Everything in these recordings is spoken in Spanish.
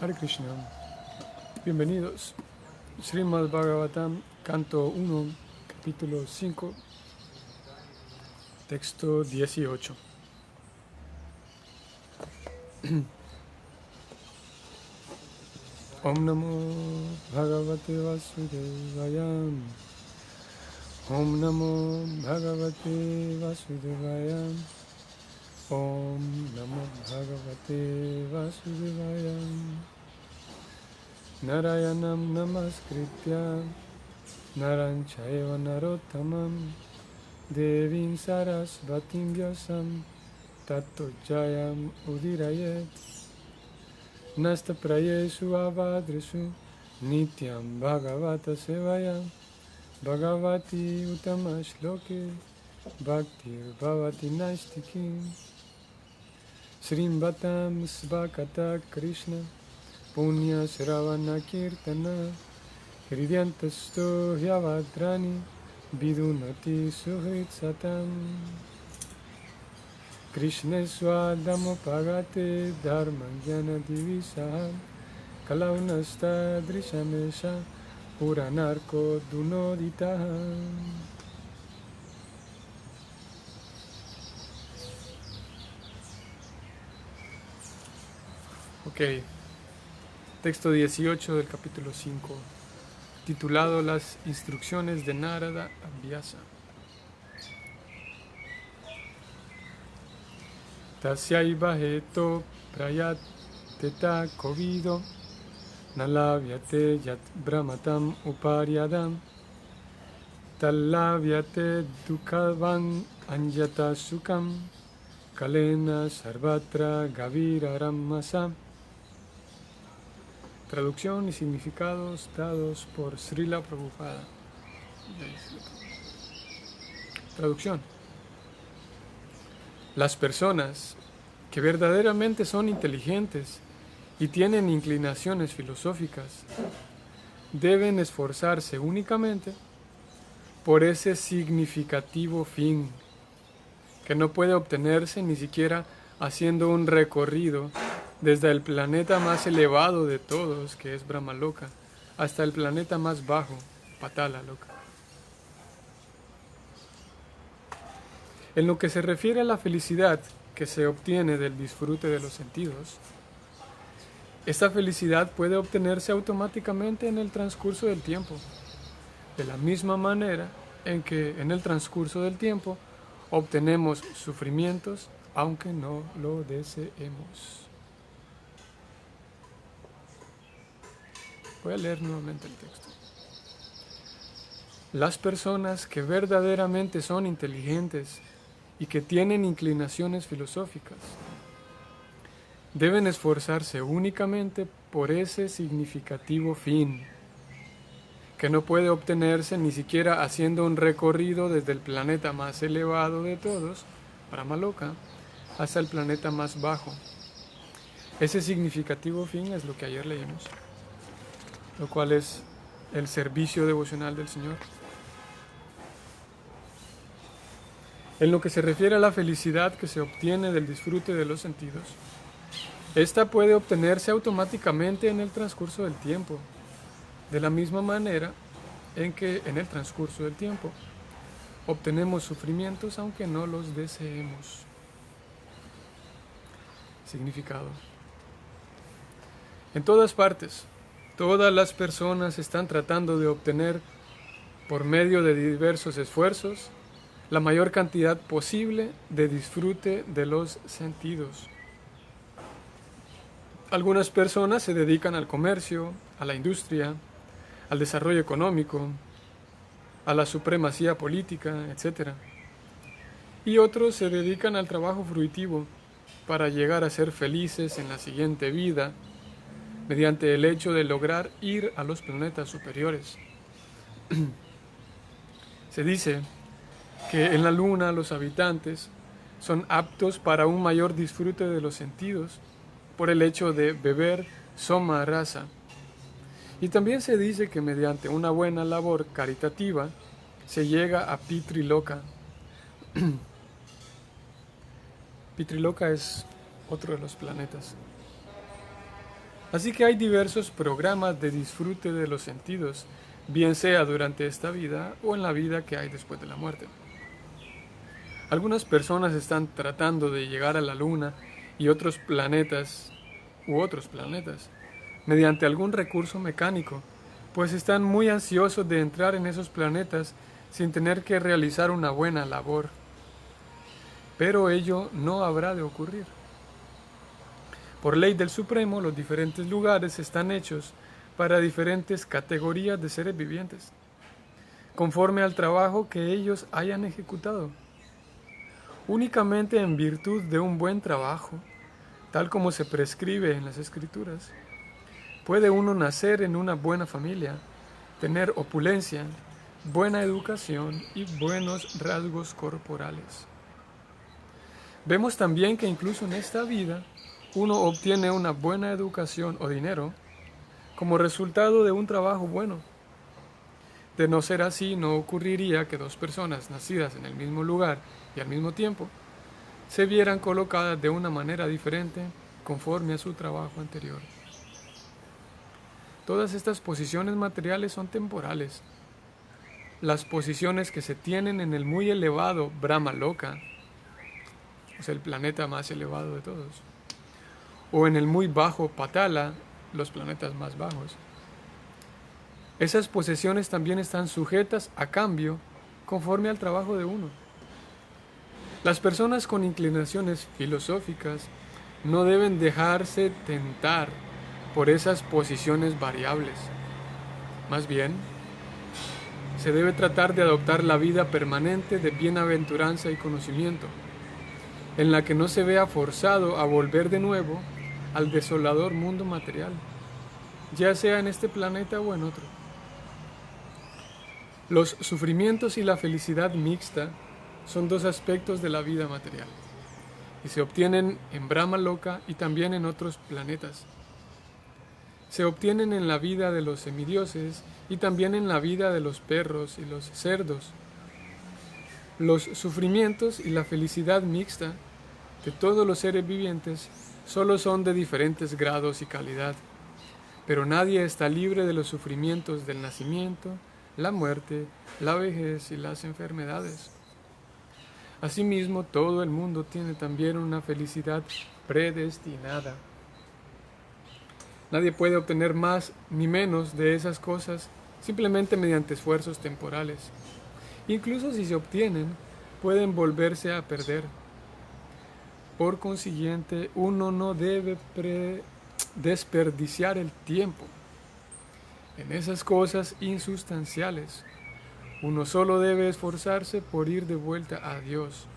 Hare Krishna. Bienvenidos. Srimad Bhagavatam, canto 1, capítulo 5, texto 18. Om Namo Bhagavate Vasudevaya. Om Namo Bhagavate Vasudevaya. Om Namo Bhagavate Vasudevaya. Narayanam Namaskritya Naran Chaiva Narottamam Devim Sarasvatim Vyasam Tato Jayam Udirayet Nasta Prayesu Avadresu Nityam Bhagavata Sevaya Bhagavati Uttama Shloke Bhaktir Bhavati Naistiki Srimvatam Svakata Krishna Punya Sravana Kirtana Hridyantasto Hyavadrani Vidunati Suhrit Satam Krishna Swadamo Pagate Dharmangyana Divisaham Kalaunasta Drishamesha Puranarko Dunoditaham. Ok. Texto 18 del capítulo 5, titulado Las instrucciones de Narada a Vyasa. Tasyaiva heto prayateta kovido nalavyate yat brahmatam uparyadam tallavyate dukkhavan anjata sukam kalena sarvatra gaviraram masam. Traducción y significados dados por Srila Prabhupada. Traducción. Las personas que verdaderamente son inteligentes y tienen inclinaciones filosóficas deben esforzarse únicamente por ese significativo fin, que no puede obtenerse ni siquiera haciendo un recorrido desde el planeta más elevado de todos, que es Brahmaloka, hasta el planeta más bajo, Patala Loka. En lo que se refiere a la felicidad que se obtiene del disfrute de los sentidos, esta felicidad puede obtenerse automáticamente en el transcurso del tiempo, de la misma manera en que en el transcurso del tiempo obtenemos sufrimientos aunque no lo deseemos. Voy a leer nuevamente el texto. Las personas que verdaderamente son inteligentes y que tienen inclinaciones filosóficas deben esforzarse únicamente por ese significativo fin, que no puede obtenerse ni siquiera haciendo un recorrido desde el planeta más elevado de todos, Brahmaloka, hasta el planeta más bajo. Ese significativo fin es lo que ayer leímos, lo cual es el servicio devocional del Señor. En lo que se refiere a la felicidad que se obtiene del disfrute de los sentidos, esta puede obtenerse automáticamente en el transcurso del tiempo, de la misma manera en que en el transcurso del tiempo obtenemos sufrimientos aunque no los deseemos. Significado. En todas partes, todas las personas están tratando de obtener, por medio de diversos esfuerzos, la mayor cantidad posible de disfrute de los sentidos. Algunas personas se dedican al comercio, a la industria, al desarrollo económico, a la supremacía política, etc. Y otros se dedican al trabajo fruitivo para llegar a ser felices en la siguiente vida, mediante el hecho de lograr ir a los planetas superiores. Se dice que en la luna los habitantes son aptos para un mayor disfrute de los sentidos por el hecho de beber soma rasa. Y también se dice que mediante una buena labor caritativa se llega a Pitri Loka. Pitri Loka es otro de los planetas. Así que hay diversos programas de disfrute de los sentidos, bien sea durante esta vida o en la vida que hay después de la muerte. Algunas personas están tratando de llegar a la Luna y otros planetas mediante algún recurso mecánico, pues están muy ansiosos de entrar en esos planetas sin tener que realizar una buena labor. Pero ello no habrá de ocurrir. Por ley del Supremo, los diferentes lugares están hechos para diferentes categorías de seres vivientes, conforme al trabajo que ellos hayan ejecutado. Únicamente en virtud de un buen trabajo, tal como se prescribe en las Escrituras, puede uno nacer en una buena familia, tener opulencia, buena educación y buenos rasgos corporales. Vemos también que incluso en esta vida uno obtiene una buena educación o dinero como resultado de un trabajo bueno. De no ser así, no ocurriría que dos personas nacidas en el mismo lugar y al mismo tiempo se vieran colocadas de una manera diferente conforme a su trabajo anterior. Todas estas posiciones materiales son temporales. Las posiciones que se tienen en el muy elevado Brahma Loka, o sea, el planeta más elevado de todos, o en el muy bajo Patala, los planetas más bajos, esas posesiones también están sujetas a cambio conforme al trabajo de uno. Las personas con inclinaciones filosóficas no deben dejarse tentar por esas posiciones variables. Más bien, se debe tratar de adoptar la vida permanente de bienaventuranza y conocimiento, en la que no se vea forzado a volver de nuevo al desolador mundo material, ya sea en este planeta o en otro. Los sufrimientos y la felicidad mixta son dos aspectos de la vida material, y se obtienen en Brahma Loka y también en otros planetas. Se obtienen en la vida de los semidioses y también en la vida de los perros y los cerdos. Los sufrimientos y la felicidad mixta de todos los seres vivientes solo son de diferentes grados y calidad, pero nadie está libre de los sufrimientos del nacimiento, la muerte, la vejez y las enfermedades. Asimismo, todo el mundo tiene también una felicidad predestinada. Nadie puede obtener más ni menos de esas cosas simplemente mediante esfuerzos temporales. Incluso si se obtienen, pueden volverse a perder. Por consiguiente, uno no debe desperdiciar el tiempo en esas cosas insustanciales. Uno solo debe esforzarse por ir de vuelta a Dios.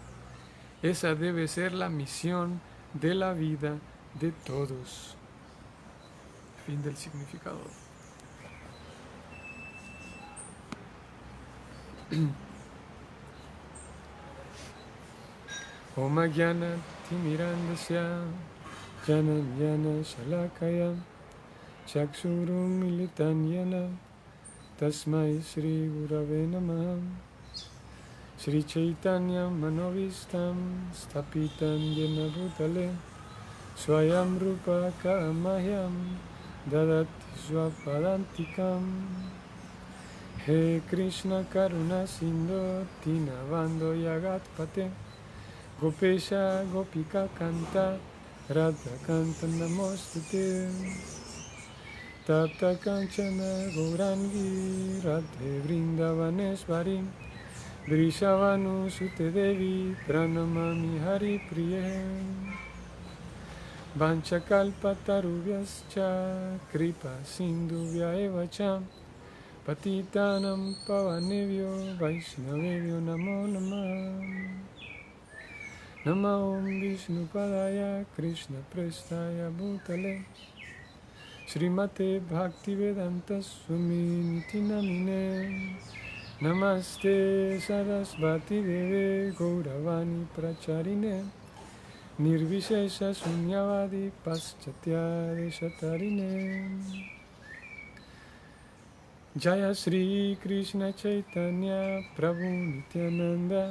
Esa debe ser la misión de la vida de todos. Fin del significado. Om Jnana Timirandasya Jnana Shalakaya Chaksurum Militanyana Tasmai Sri Gurave Namaha Sri Chaitanya Manovistam Stapitam Yena Bhutale Swayam Rupa Kamahyam Dadati Swapadantikam He Krishna Karuna Sindhu Dinabando Yagatpate Gopesha Gopika Kanta Radha Kanta Namostute Tapta Kanchana Gaurangi Radhe Vrindavanesvari Vrishavanu Sute Devi Pranamami Hari Priye Vanchakalpatarubhyascha Kripa Sindhuvya Evacha Patitanam Pavanevyo Vaishnavevyo Namo Namah Nama Om Vishnu Padaya Krishna Prestaya Bhutale Srimate Bhaktivedanta Swami Niti Namine Namaste Sarasvati Deve Gauravani Pracharine Nirvishesha Sunyavadi Paschatya Deshatarine Jaya Sri Krishna Chaitanya Prabhu Nityananda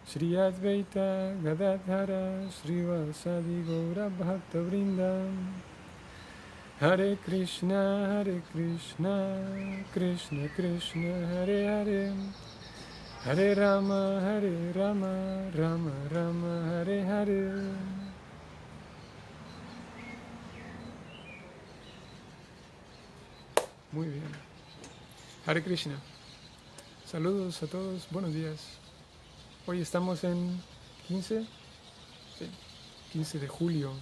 Sri Advaita Gadadhara Srivasadi Gaura Bhakta Vrinda Hare Krishna, Krishna Krishna, Hare Hare, Hare Rama, Rama Rama, Hare Hare. Muy bien. Hare Krishna. Saludos a todos, buenos días. Hoy estamos en 15, sí, 15 de julio,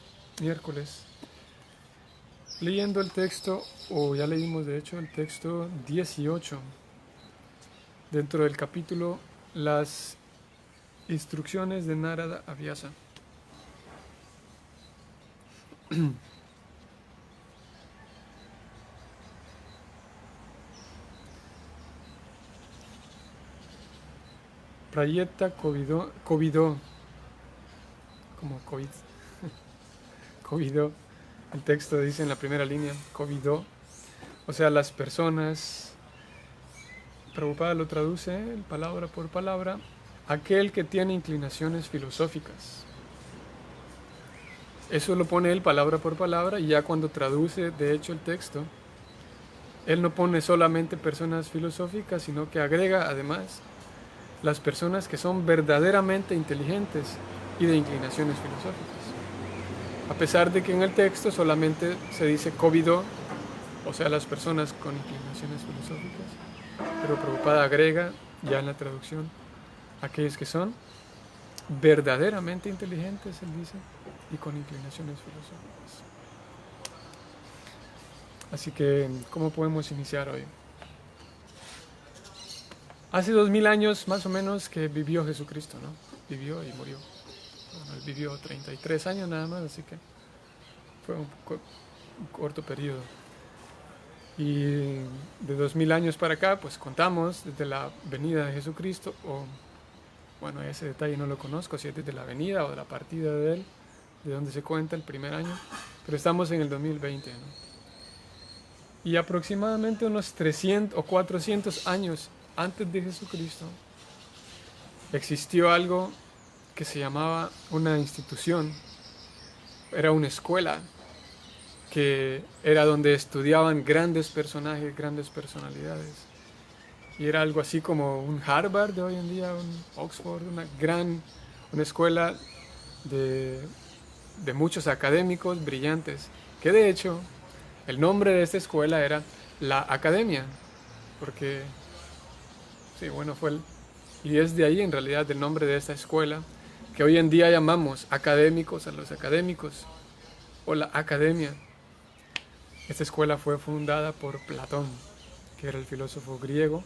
miércoles. Leyendo el texto, o ya leímos de hecho el texto 18, dentro del capítulo Las instrucciones de Narada a Vyasa. Prayetta Covidó, como COVID, Covidó, el texto dice en la primera línea, Covidó, o sea, las personas, Prabhupada lo traduce palabra por palabra, aquel que tiene inclinaciones filosóficas. Eso lo pone él palabra por palabra, y ya cuando traduce de hecho el texto, él no pone solamente personas filosóficas, sino que agrega además las personas que son verdaderamente inteligentes y de inclinaciones filosóficas. A pesar de que en el texto solamente se dice Covidó, o sea, las personas con inclinaciones filosóficas, pero Prabhupada agrega ya en la traducción aquellos que son verdaderamente inteligentes, él dice, y con inclinaciones filosóficas. Así que, ¿cómo podemos iniciar hoy? Hace 2000 años más o menos que vivió Jesucristo, ¿no? Vivió y murió. Bueno, él vivió 33 años nada más, así que fue un corto periodo. Y de 2000 años para acá, pues contamos desde la venida de Jesucristo, o bueno, ese detalle no lo conozco, si es desde la venida o de la partida de él, de donde se cuenta el primer año, pero estamos en el 2020, ¿no? Y aproximadamente unos 300 o 400 años antes de Jesucristo, existió algo que se llamaba una institución, era una escuela, que era donde estudiaban grandes personajes, grandes personalidades. Y era algo así como un Harvard de hoy en día, un Oxford, una escuela de muchos académicos brillantes, que de hecho el nombre de esta escuela era la Academia, porque sí, bueno, y es de ahí en realidad el nombre de esta escuela, que hoy en día llamamos académicos a los académicos, o la Academia. Esta escuela fue fundada por Platón, que era el filósofo griego,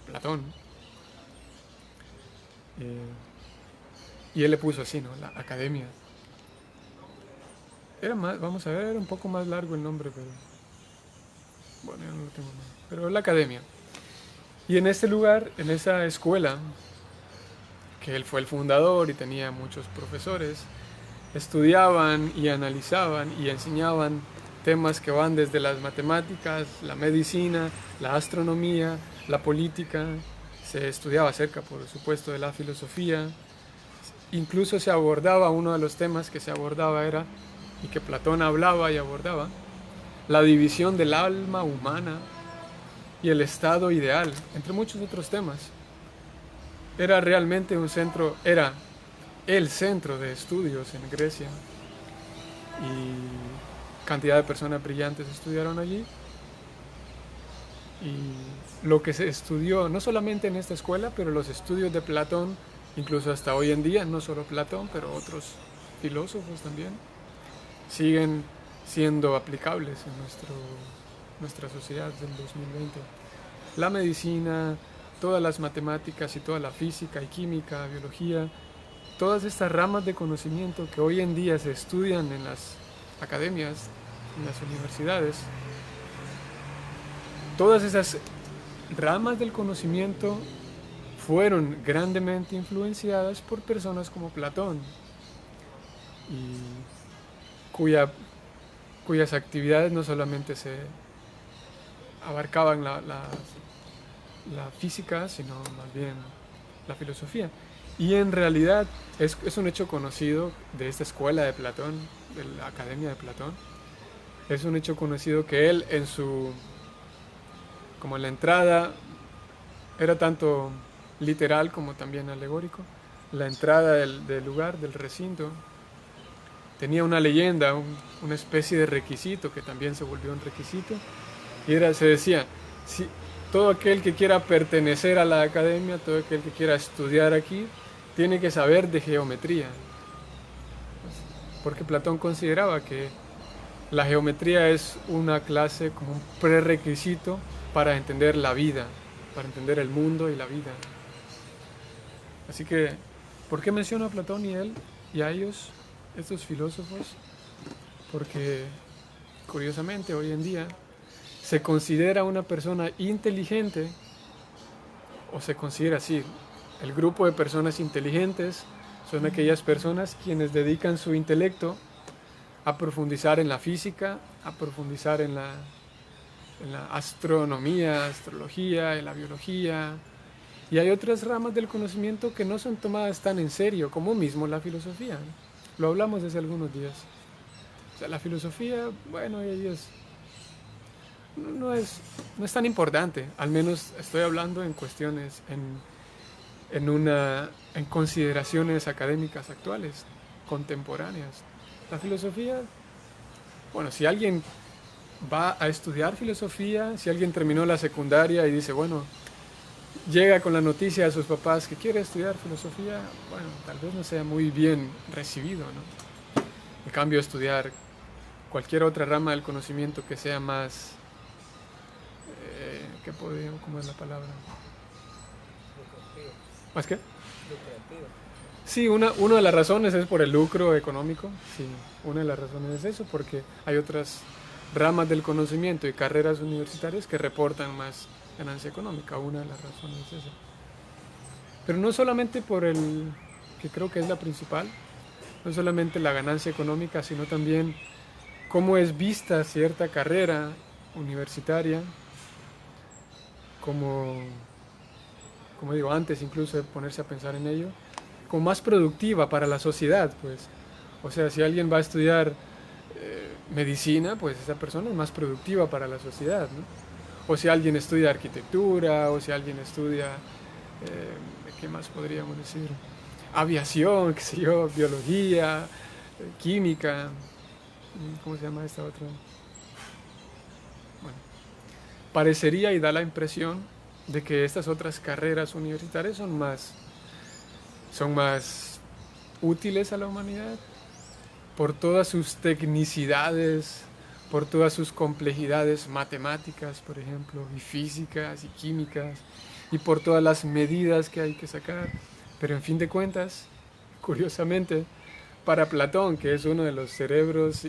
Platón. Y él le puso así, ¿no? La Academia. Era más, vamos a ver, era un poco más largo el nombre, pero bueno, yo no lo tengo más. Pero la Academia. Y en este lugar, en esa escuela, que él fue el fundador y tenía muchos profesores, estudiaban y analizaban y enseñaban temas que van desde las matemáticas, la medicina, la astronomía, la política. Se estudiaba acerca, por supuesto, de la filosofía. Incluso se abordaba, uno de los temas que se abordaba era, y que Platón hablaba y abordaba, la división del alma humana y el estado ideal, entre muchos otros temas. Era realmente era el centro de estudios en Grecia, y cantidad de personas brillantes estudiaron allí. Y lo que se estudió, no solamente en esta escuela, pero los estudios de Platón, incluso hasta hoy en día, no solo Platón, pero otros filósofos también, siguen siendo aplicables en nuestra sociedad del 2020. La medicina, todas las matemáticas y toda la física y química, biología, todas estas ramas de conocimiento que hoy en día se estudian en las academias, en las universidades, todas esas ramas del conocimiento fueron grandemente influenciadas por personas como Platón, y cuyas actividades no solamente se abarcaban la física, sino más bien la filosofía. Y en realidad es un hecho conocido de esta escuela de Platón, de la Academia de Platón, Es un hecho conocido que él como en la entrada, era tanto literal como también alegórico. La entrada del lugar, del recinto, tenía una leyenda, una especie de requisito que también se volvió un requisito. Y se decía, si todo aquel que quiera pertenecer a la academia, todo aquel que quiera estudiar aquí, tiene que saber de geometría. Porque Platón consideraba que la geometría es una clase como un prerequisito para entender la vida, para entender el mundo y la vida. Así que, ¿por qué menciono a Platón y él y a ellos, estos filósofos? Porque, curiosamente, hoy en día se considera una persona inteligente, o se considera así, el grupo de personas inteligentes son aquellas personas quienes dedican su intelecto a profundizar en la física, a profundizar en la astronomía, astrología, en la biología. Y hay otras ramas del conocimiento que no son tomadas tan en serio, como mismo la filosofía. Lo hablamos hace algunos días. O sea, la filosofía, bueno, no es tan importante. Al menos estoy hablando en cuestiones, en consideraciones académicas actuales, contemporáneas. La filosofía, bueno, si alguien va a estudiar filosofía, si alguien terminó la secundaria y dice, bueno, llega con la noticia a sus papás que quiere estudiar filosofía, bueno, tal vez no sea muy bien recibido, ¿no? En cambio, estudiar cualquier otra rama del conocimiento que sea más, ¿cómo es la palabra? Lucrativo. ¿Más qué? Lucrativo. Sí, una de las razones es por el lucro económico, sí, una de las razones es eso, porque hay otras ramas del conocimiento y carreras universitarias que reportan más ganancia económica, una de las razones es esa. Pero no solamente que creo que es la principal, no solamente la ganancia económica, sino también cómo es vista cierta carrera universitaria, como digo antes incluso de ponerse a pensar en ello, como más productiva para la sociedad, pues. O sea, si alguien va a estudiar medicina, pues esa persona es más productiva para la sociedad, ¿no? O si alguien estudia arquitectura, o si alguien estudia, ¿qué más podríamos decir? Aviación, qué sé yo, biología, química, ¿cómo se llama esta otra? Bueno, parecería y da la impresión de que estas otras carreras universitarias son más útiles a la humanidad por todas sus tecnicidades, por todas sus complejidades matemáticas, por ejemplo, y físicas y químicas, y por todas las medidas que hay que sacar. Pero en fin de cuentas, curiosamente, para Platón, que es uno de los cerebros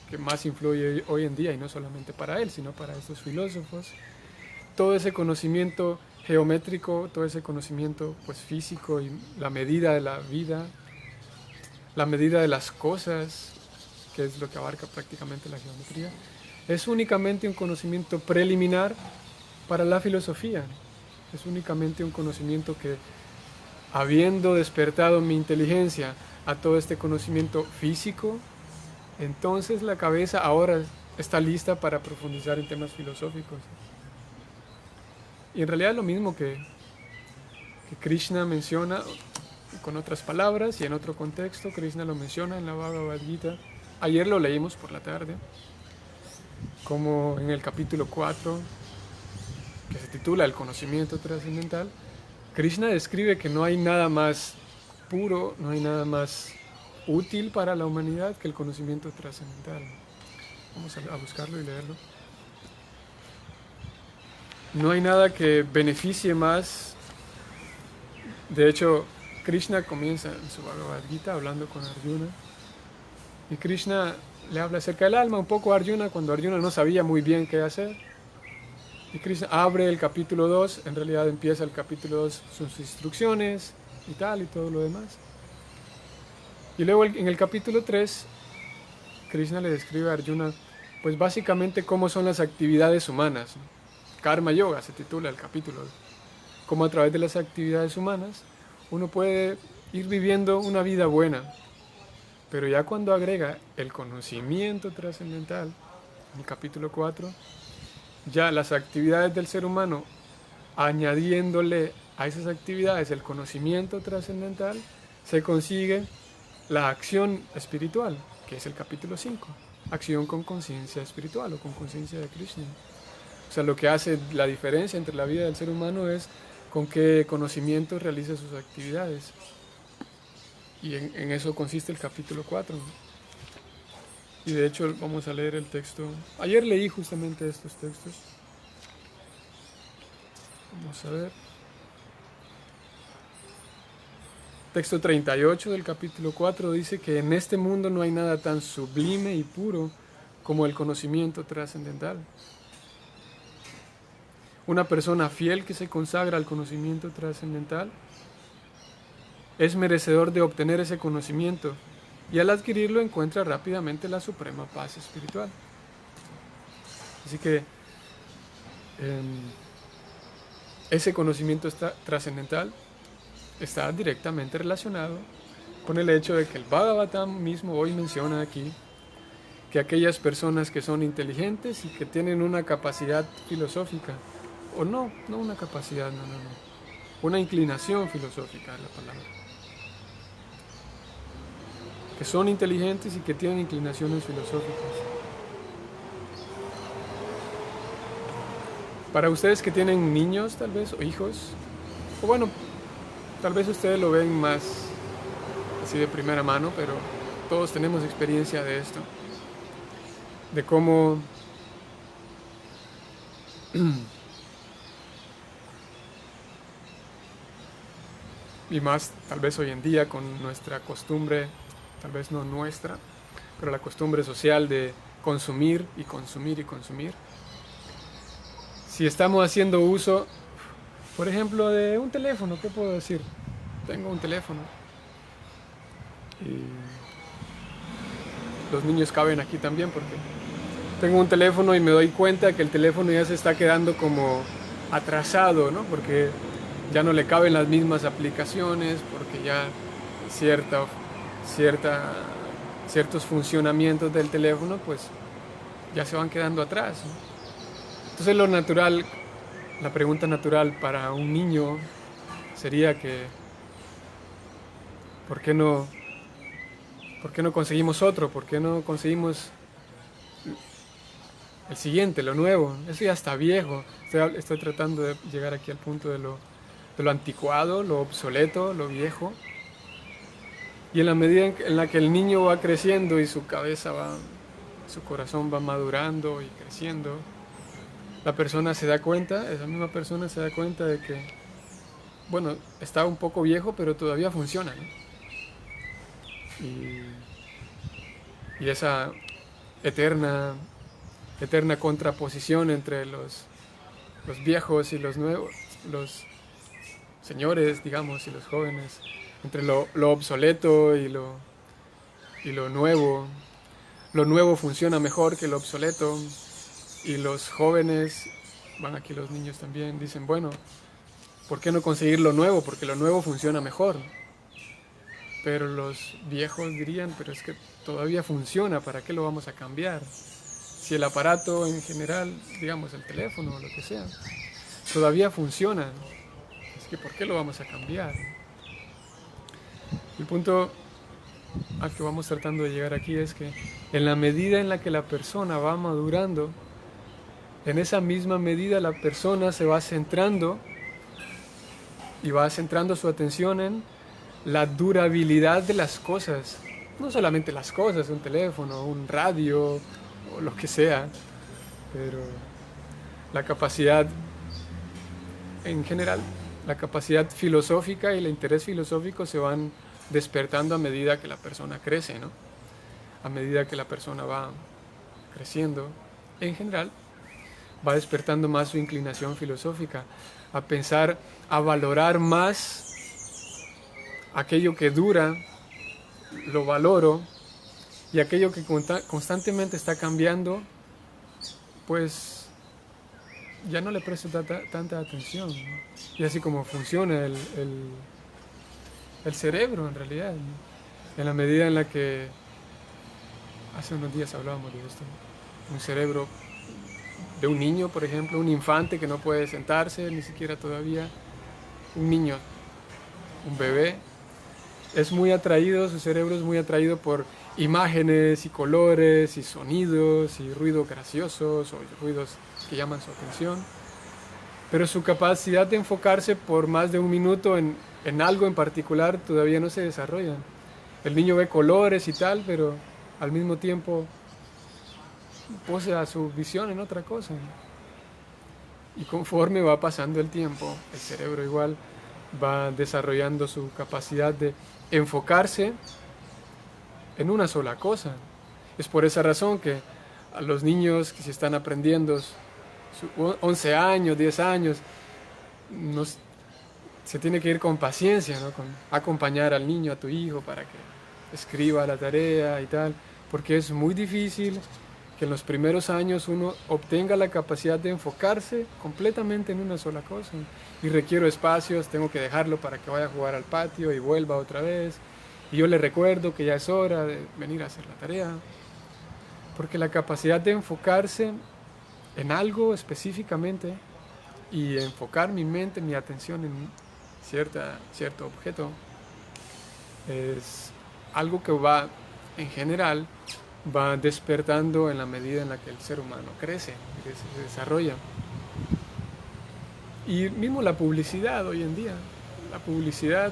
que más influye hoy en día, y no solamente para él, sino para estos filósofos, todo ese conocimiento geométrico, todo ese conocimiento pues físico y la medida de la vida, la medida de las cosas, que es lo que abarca prácticamente la geometría, es únicamente un conocimiento preliminar para la filosofía. Es únicamente un conocimiento que, habiendo despertado mi inteligencia a todo este conocimiento físico, entonces la cabeza ahora está lista para profundizar en temas filosóficos. Y en realidad lo mismo que Krishna menciona con otras palabras y en otro contexto. Krishna lo menciona en la Bhagavad Gita. Ayer lo leímos por la tarde, como en el capítulo 4, que se titula El conocimiento trascendental. Krishna describe que no hay nada más puro, no hay nada más útil para la humanidad que el conocimiento trascendental. Vamos a buscarlo y leerlo. No hay nada que beneficie más. De hecho, Krishna comienza en su Bhagavad Gita hablando con Arjuna. Y Krishna le habla acerca del alma un poco a Arjuna cuando Arjuna no sabía muy bien qué hacer. Y Krishna abre el capítulo 2, en realidad empieza el capítulo 2, sus instrucciones y tal y todo lo demás. Y luego en el capítulo 3, Krishna le describe a Arjuna, pues básicamente cómo son las actividades humanas. Karma Yoga se titula el capítulo. Cómo a través de las actividades humanas uno puede ir viviendo una vida buena. Pero ya cuando agrega el conocimiento trascendental, en el capítulo 4, ya las actividades del ser humano, añadiéndole a esas actividades el conocimiento trascendental, se consigue la acción espiritual, que es el capítulo 5, acción con conciencia espiritual o con conciencia de Krishna. O sea, lo que hace la diferencia entre la vida del ser humano es con qué conocimiento realiza sus actividades. Y en eso consiste el capítulo 4. Y de hecho vamos a leer el texto. Ayer leí justamente estos textos. Vamos a ver. Texto 38 del capítulo 4 dice que en este mundo no hay nada tan sublime y puro como el conocimiento trascendental. Una persona fiel que se consagra al conocimiento trascendental es merecedor de obtener ese conocimiento y al adquirirlo encuentra rápidamente la suprema paz espiritual. Así que ese conocimiento trascendental está directamente relacionado con el hecho de que el Bhagavatam mismo hoy menciona aquí que aquellas personas que son inteligentes y que tienen una capacidad filosófica, o no una capacidad, una inclinación filosófica es la palabra, que son inteligentes y que tienen inclinaciones filosóficas. Para ustedes que tienen niños tal vez, o hijos, o bueno, tal vez ustedes lo ven más así de primera mano, pero todos tenemos experiencia de esto, de cómo y más tal vez hoy en día con nuestra costumbre, tal vez no nuestra, pero la costumbre social de consumir y consumir y consumir. Si estamos haciendo uso, por ejemplo, de un teléfono, ¿qué puedo decir? Tengo un teléfono. Y los niños caben aquí también porque tengo un teléfono y me doy cuenta que el teléfono ya se está quedando como atrasado, ¿no? Porque ya no le caben las mismas aplicaciones, porque ya ciertos funcionamientos del teléfono pues ya se van quedando atrás, ¿no? Entonces lo natural, la pregunta natural para un niño sería que ¿por qué no conseguimos otro? ¿Por qué no conseguimos el siguiente, lo nuevo? Eso ya está viejo. Estoy tratando de llegar aquí al punto de lo anticuado, lo obsoleto, lo viejo. Y en la medida en la que el niño va creciendo y su corazón va madurando y creciendo, esa misma persona se da cuenta de que, bueno, está un poco viejo, pero todavía funciona, ¿no? Y esa eterna contraposición entre los viejos y los nuevos, los señores, digamos, y los jóvenes, entre lo obsoleto y lo nuevo. Lo nuevo funciona mejor que lo obsoleto y los jóvenes, van aquí los niños también, dicen, bueno, ¿por qué no conseguir lo nuevo? Porque lo nuevo funciona mejor. Pero los viejos dirían, pero es que todavía funciona, ¿para qué lo vamos a cambiar? Si el aparato en general, digamos el teléfono o lo que sea, todavía funciona, es que ¿por qué lo vamos a cambiar? El punto al que vamos tratando de llegar aquí es que en la medida en la que la persona va madurando, en esa misma medida la persona se va centrando y va centrando su atención en la durabilidad de las cosas. No solamente las cosas, un teléfono, un radio o lo que sea, pero la capacidad en general, la capacidad filosófica y el interés filosófico se van despertando a medida que la persona crece, ¿no? A medida que la persona va creciendo, en general, va despertando más su inclinación filosófica, a pensar, a valorar más aquello que dura, lo valoro, y aquello que constantemente está cambiando, pues ya no le presto tanta atención, ¿no? Y así como funciona el cerebro en realidad, ¿no? En la medida en la que hace unos días hablábamos de esto, un cerebro de un niño, por ejemplo, un infante que no puede sentarse ni siquiera todavía, un niño, un bebé, es muy atraído, su cerebro es muy atraído por imágenes y colores y sonidos y ruidos graciosos o ruidos que llaman su atención, pero su capacidad de enfocarse por más de un minuto en algo en particular todavía no se desarrolla. El niño ve colores y tal, pero al mismo tiempo posa su visión en otra cosa. Y conforme va pasando el tiempo, el cerebro igual va desarrollando su capacidad de enfocarse en una sola cosa. Es por esa razón que a los niños que se están aprendiendo 11 años, 10 años, se tiene que ir con paciencia, ¿no? Con acompañar al niño, a tu hijo, para que escriba la tarea y tal, porque es muy difícil que en los primeros años uno obtenga la capacidad de enfocarse completamente en una sola cosa. Y requiero espacios, tengo que dejarlo para que vaya a jugar al patio y vuelva otra vez. Y yo le recuerdo que ya es hora de venir a hacer la tarea. Porque la capacidad de enfocarse en algo específicamente y enfocar mi mente, mi atención en cierto objeto, es algo que va, en general, va despertando en la medida en la que el ser humano crece, que se desarrolla. Y mismo la publicidad hoy en día, la publicidad,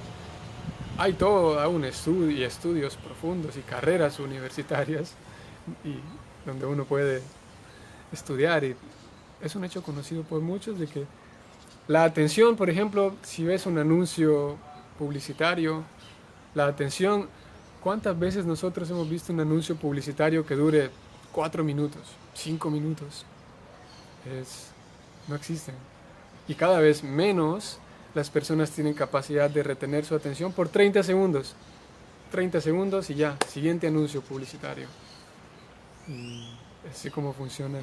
hay todo un estudio y estudios profundos y carreras universitarias y donde uno puede estudiar, y es un hecho conocido por muchos de que la atención, por ejemplo, si ves un anuncio publicitario, la atención, ¿cuántas veces nosotros hemos visto un anuncio publicitario que dure 4 minutos, 5 minutos? No existen. Y cada vez menos las personas tienen capacidad de retener su atención por 30 segundos. 30 segundos y ya, siguiente anuncio publicitario. Y así como funciona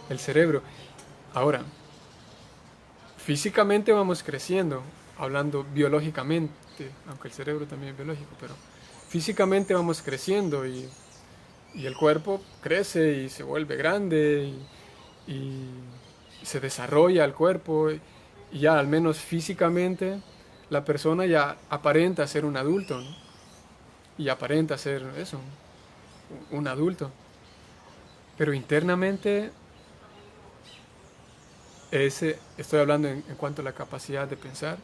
el cerebro. Ahora, físicamente vamos creciendo, hablando biológicamente, aunque el cerebro también es biológico, pero físicamente vamos creciendo y el cuerpo crece y se vuelve grande y se desarrolla el cuerpo y ya al menos físicamente la persona ya aparenta ser un adulto, ¿no? Y aparenta ser eso, un adulto. Pero internamente, estoy hablando en cuanto a la capacidad de pensar,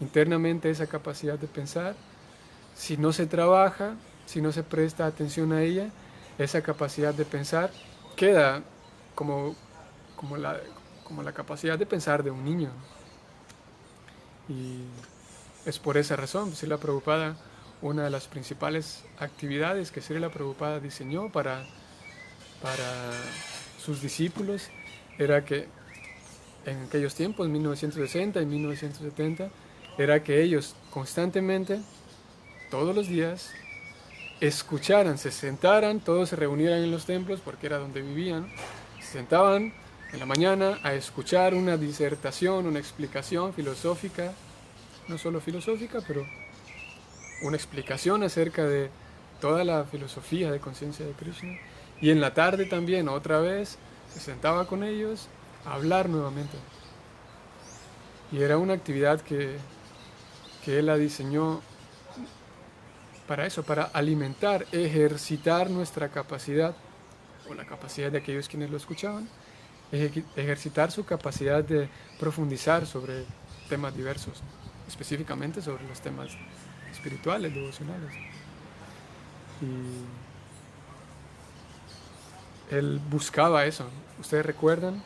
internamente esa capacidad de pensar, si no se trabaja, si no se presta atención a ella, esa capacidad de pensar queda como la capacidad de pensar de un niño. Y es por esa razón, Srila Prabhupada, una de las principales actividades que Srila Prabhupada diseñó para sus discípulos era que en aquellos tiempos, 1960 y 1970, era que ellos constantemente, todos los días, escucharan, se sentaran, todos se reunieran en los templos porque era donde vivían, se sentaban en la mañana a escuchar una disertación, una explicación filosófica, no solo filosófica, pero una explicación acerca de toda la filosofía de conciencia de Krishna. Y en la tarde también, otra vez, se sentaba con ellos a hablar nuevamente. Y era una actividad que él la diseñó para eso, para alimentar, ejercitar nuestra capacidad, o la capacidad de aquellos quienes lo escuchaban, ejercitar su capacidad de profundizar sobre temas diversos, específicamente sobre los temas espirituales, devocionales. Y él buscaba eso. Ustedes recuerdan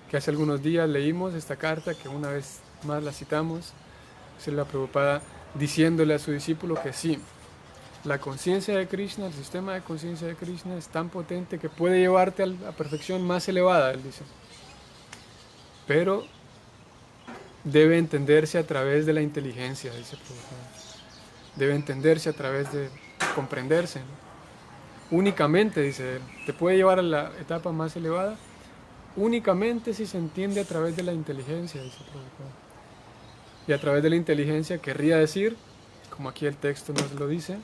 que hace algunos días leímos esta carta, que una vez más la citamos, Srila Prabhupada diciéndole a su discípulo que sí, la conciencia de Krishna, el sistema de conciencia de Krishna es tan potente que puede llevarte a la perfección más elevada, él dice. Pero debe entenderse a través de la inteligencia, dice Prabhupada. Debe entenderse a través de comprenderse, ¿no? Únicamente, dice él, te puede llevar a la etapa más elevada únicamente si se entiende a través de la inteligencia, dice Prabhupada. Y a través de la inteligencia querría decir, como aquí el texto nos lo dice,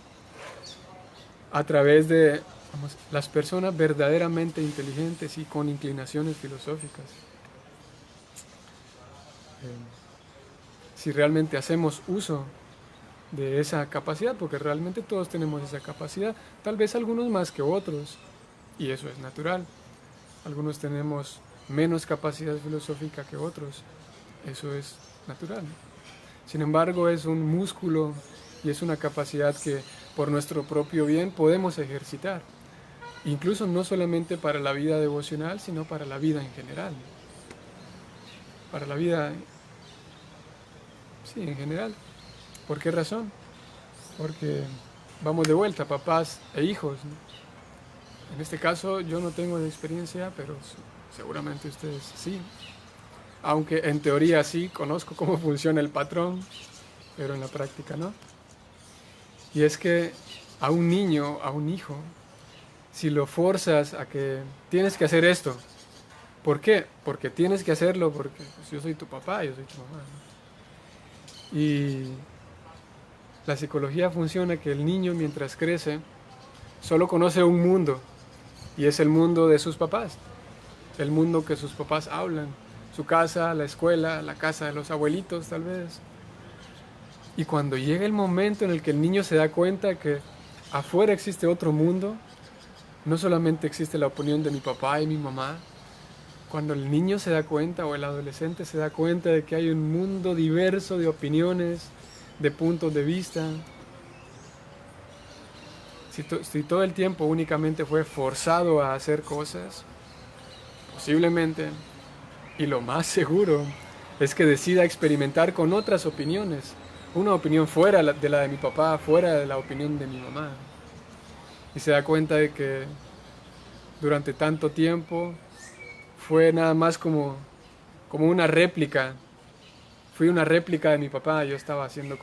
a través de Vamos, las personas verdaderamente inteligentes y con inclinaciones filosóficas, si realmente hacemos uso de esa capacidad, porque realmente todos tenemos esa capacidad, tal vez algunos más que otros, y eso es natural. Algunos tenemos menos capacidad filosófica que otros, eso es natural. Sin embargo, es un músculo y es una capacidad que por nuestro propio bien podemos ejercitar, incluso no solamente para la vida devocional, sino para la vida en general. Para la vida, sí, en general. ¿Por qué razón? Porque vamos de vuelta, papás e hijos, ¿no? En este caso yo no tengo experiencia, pero seguramente ustedes sí. Aunque en teoría sí, conozco cómo funciona el patrón, pero en la práctica no. Y es que a un niño, a un hijo, si lo forzas a que tienes que hacer esto, ¿por qué? Porque tienes que hacerlo, porque pues, yo soy tu papá, yo soy tu mamá, ¿no? Y la psicología funciona que el niño mientras crece solo conoce un mundo, y es el mundo de sus papás, el mundo que sus papás hablan, su casa, la escuela, la casa de los abuelitos tal vez. Y cuando llega el momento en el que el niño se da cuenta que afuera existe otro mundo, no solamente existe la opinión de mi papá y mi mamá, cuando el niño se da cuenta o el adolescente se da cuenta de que hay un mundo diverso de opiniones, de puntos de vista, si todo el tiempo únicamente fue forzado a hacer cosas, posiblemente, y lo más seguro, es que decida experimentar con otras opiniones, una opinión fuera de la de mi papá, fuera de la opinión de mi mamá. Y se da cuenta de que durante tanto tiempo fue nada más como una réplica. Fui una réplica de mi papá, yo estaba haciendo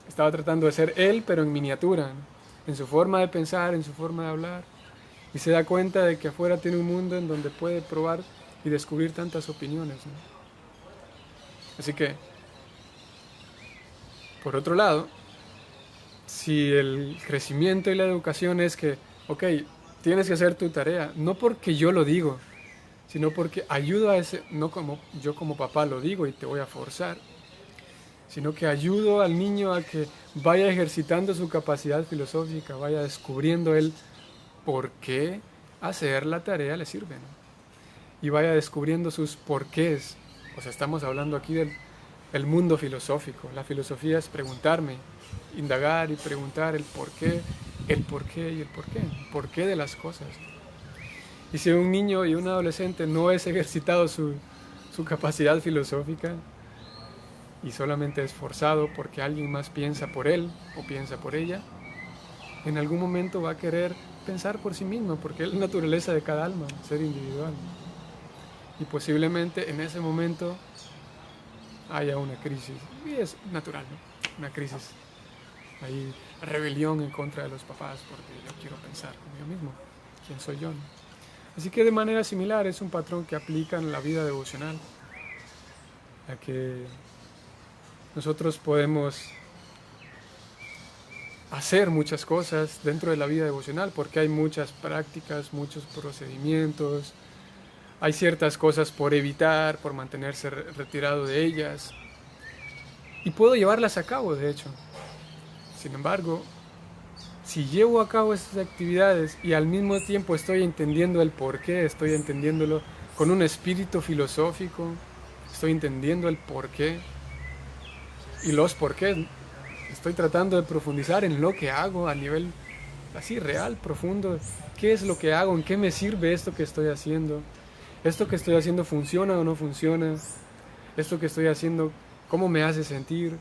estaba tratando de ser él, pero en miniatura, ¿no? En su forma de pensar, en su forma de hablar. Y se da cuenta de que afuera tiene un mundo en donde puede probar y descubrir tantas opiniones, ¿no? Así que, por otro lado, si el crecimiento y la educación es que, ok, tienes que hacer tu tarea, no porque yo lo digo, sino porque ayudo a ese, no como yo como papá lo digo y te voy a forzar, sino que ayudo al niño a que vaya ejercitando su capacidad filosófica, vaya descubriendo él por qué hacer la tarea le sirve, ¿no? Y vaya descubriendo sus porqués. O sea, estamos hablando aquí del el mundo filosófico. La filosofía es preguntarme, indagar y preguntar el porqué y el porqué de las cosas. Y si un niño y un adolescente no es ejercitado su capacidad filosófica y solamente es forzado porque alguien más piensa por él o piensa por ella, en algún momento va a querer pensar por sí mismo, porque es la naturaleza de cada alma, ser individual. Y posiblemente en ese momento haya una crisis. Y es natural, ¿no? Una crisis. Hay rebelión en contra de los papás porque yo quiero pensar como yo mismo. ¿Quién soy yo? ¿No? Así que de manera similar es un patrón que aplica en la vida devocional. A que nosotros podemos hacer muchas cosas dentro de la vida devocional porque hay muchas prácticas, muchos procedimientos. Hay ciertas cosas por evitar, por mantenerse retirado de ellas. Y puedo llevarlas a cabo, de hecho. Sin embargo, si llevo a cabo estas actividades y al mismo tiempo estoy entendiendo el porqué, estoy entendiéndolo con un espíritu filosófico, estoy entendiendo el porqué y los porqués, estoy tratando de profundizar en lo que hago a nivel así real, profundo. ¿Qué es lo que hago? ¿En qué me sirve esto que estoy haciendo? ¿Esto que estoy haciendo funciona o no funciona? ¿Esto que estoy haciendo, cómo me hace sentir?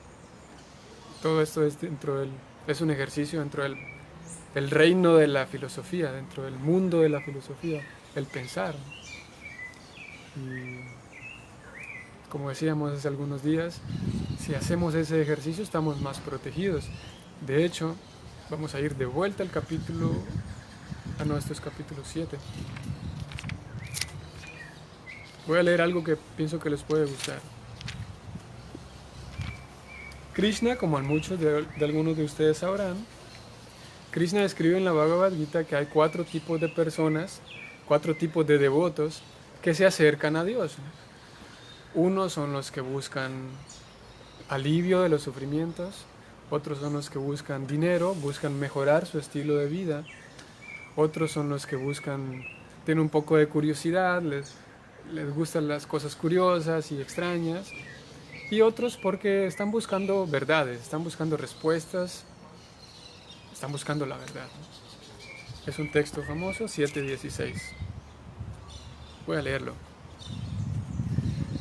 Todo esto es un ejercicio dentro del reino de la filosofía, dentro del mundo de la filosofía, el pensar. Y como decíamos hace algunos días, si hacemos ese ejercicio estamos más protegidos. De hecho, vamos a ir de vuelta al capítulo, esto es capítulo 7. Voy a leer algo que pienso que les puede gustar. Krishna, como a muchos de algunos de ustedes sabrán, Krishna escribe en la Bhagavad Gita que hay 4 tipos de personas, 4 tipos de devotos que se acercan a Dios. Unos son los que buscan alivio de los sufrimientos, otros son los que buscan dinero, buscan mejorar su estilo de vida, otros son los que tienen un poco de curiosidad, les gustan las cosas curiosas y extrañas, y otros porque están buscando verdades, están buscando respuestas, están buscando la verdad. Es un texto famoso, 7.16. Voy a leerlo.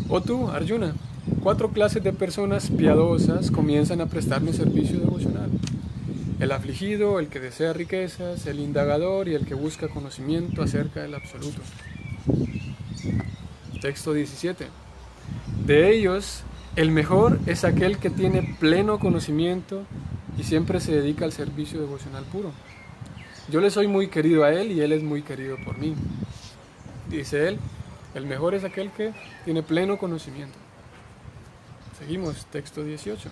O tú, Arjuna, 4 clases de personas piadosas comienzan a prestarme servicio devocional. El afligido, el que desea riquezas, el indagador y el que busca conocimiento acerca del absoluto. Texto 17. De ellos, el mejor es aquel que tiene pleno conocimiento y siempre se dedica al servicio devocional puro. Yo le soy muy querido a él y él es muy querido por mí. Dice él, el mejor es aquel que tiene pleno conocimiento. Seguimos, texto 18.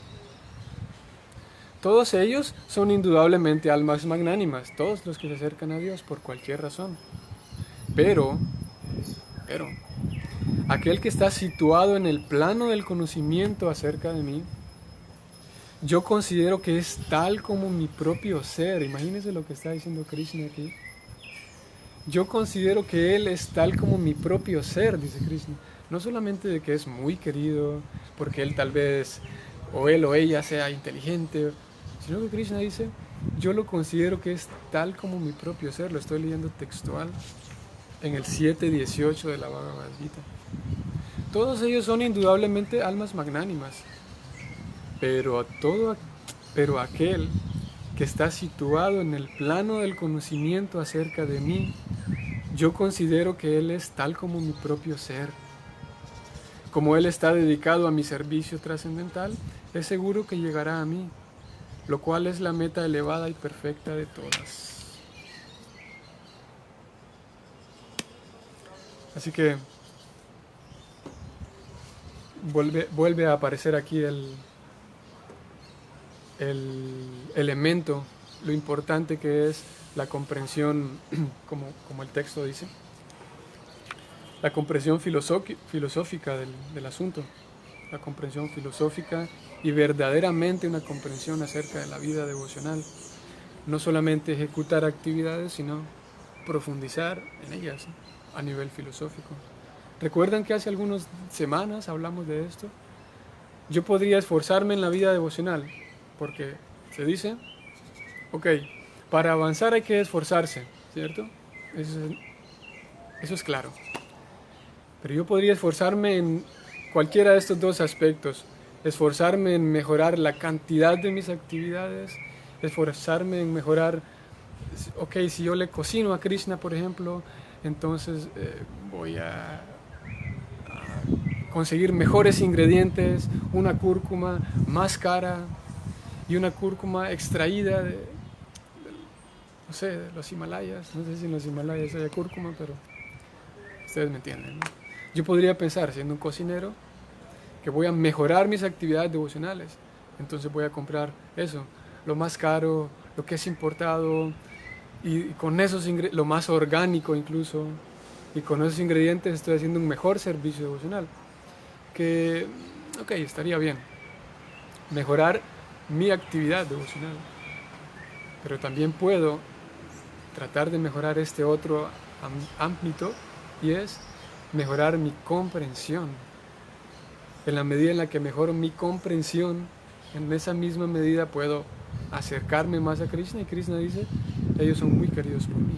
Todos ellos son indudablemente almas magnánimas, todos los que se acercan a Dios por cualquier razón. Pero, aquel que está situado en el plano del conocimiento acerca de mí, yo considero que es tal como mi propio ser. Imagínense lo que está diciendo Krishna aquí. Yo considero que él es tal como mi propio ser, dice Krishna. No solamente de que es muy querido, porque él tal vez, o él o ella sea inteligente, sino que Krishna dice, yo lo considero que es tal como mi propio ser. Lo estoy leyendo textual en el 7.18 de la Bhagavad Gita. Todos ellos son indudablemente almas magnánimas, pero aquel que está situado en el plano del conocimiento acerca de mí, yo considero que él es tal como mi propio ser. Como él está dedicado a mi servicio trascendental, es seguro que llegará a mí, lo cual es la meta elevada y perfecta de todas. Así que vuelve a aparecer aquí el elemento, lo importante que es la comprensión, como el texto dice, la comprensión filosófica del asunto, la comprensión filosófica y verdaderamente una comprensión acerca de la vida devocional. No solamente ejecutar actividades, sino profundizar en ellas a nivel filosófico. ¿Recuerdan que hace algunas semanas hablamos de esto? Yo podría esforzarme en la vida devocional, porque se dice, ok, para avanzar hay que esforzarse, ¿cierto? Eso es claro. Pero yo podría esforzarme en cualquiera de estos 2 aspectos. Esforzarme en mejorar la cantidad de mis actividades, esforzarme en mejorar, ok, si yo le cocino a Krishna, por ejemplo, entonces voy a conseguir mejores ingredientes, una cúrcuma más cara y una cúrcuma extraída no sé, de los Himalayas. No sé si en los Himalayas hay cúrcuma, pero ustedes me entienden, ¿no? Yo podría pensar, siendo un cocinero, que voy a mejorar mis actividades devocionales. Entonces voy a comprar eso, lo más caro, lo que es importado, y con esos lo más orgánico incluso, y con esos ingredientes estoy haciendo un mejor servicio devocional. Que, ok, estaría bien mejorar mi actividad devocional, pero también puedo tratar de mejorar este otro ámbito, y es mejorar mi comprensión. En la medida en la que mejoro mi comprensión, en esa misma medida puedo acercarme más a Krishna, y Krishna dice, ellos son muy queridos por mí.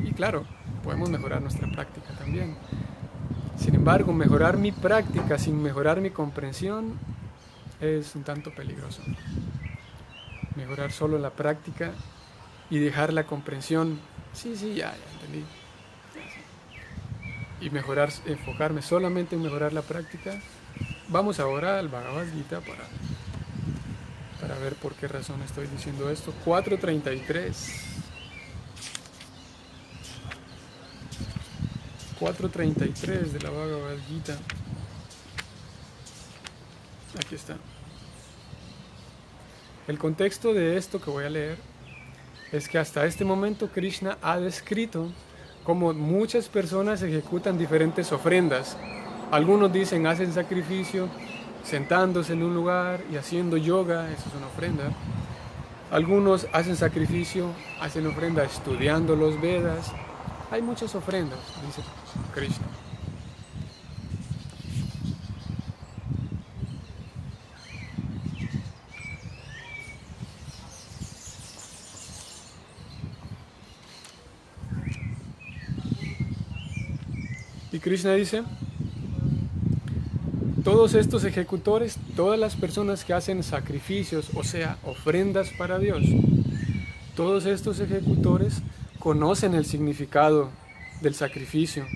Y claro, podemos mejorar nuestra práctica también. Sin embargo, mejorar mi práctica sin mejorar mi comprensión es un tanto peligroso. Mejorar solo la práctica y dejar la comprensión, sí, ya entendí. Y enfocarme solamente en mejorar la práctica. Vamos ahora al Bhagavad Gita para ver por qué razón estoy diciendo esto. 4.33. 4.33 de la Bhagavad Gita. Aquí está. El contexto de esto que voy a leer es que hasta este momento Krishna ha descrito cómo muchas personas ejecutan diferentes ofrendas. Algunos dicen hacen sacrificio sentándose en un lugar y haciendo yoga, eso es una ofrenda. Algunos hacen sacrificio, hacen ofrenda estudiando los Vedas. Hay muchas ofrendas, dice Krishna. Y Krishna dice, todos estos ejecutores, todas las personas que hacen sacrificios, o sea, ofrendas para Dios, todos estos ejecutores conocen el significado del sacrificio.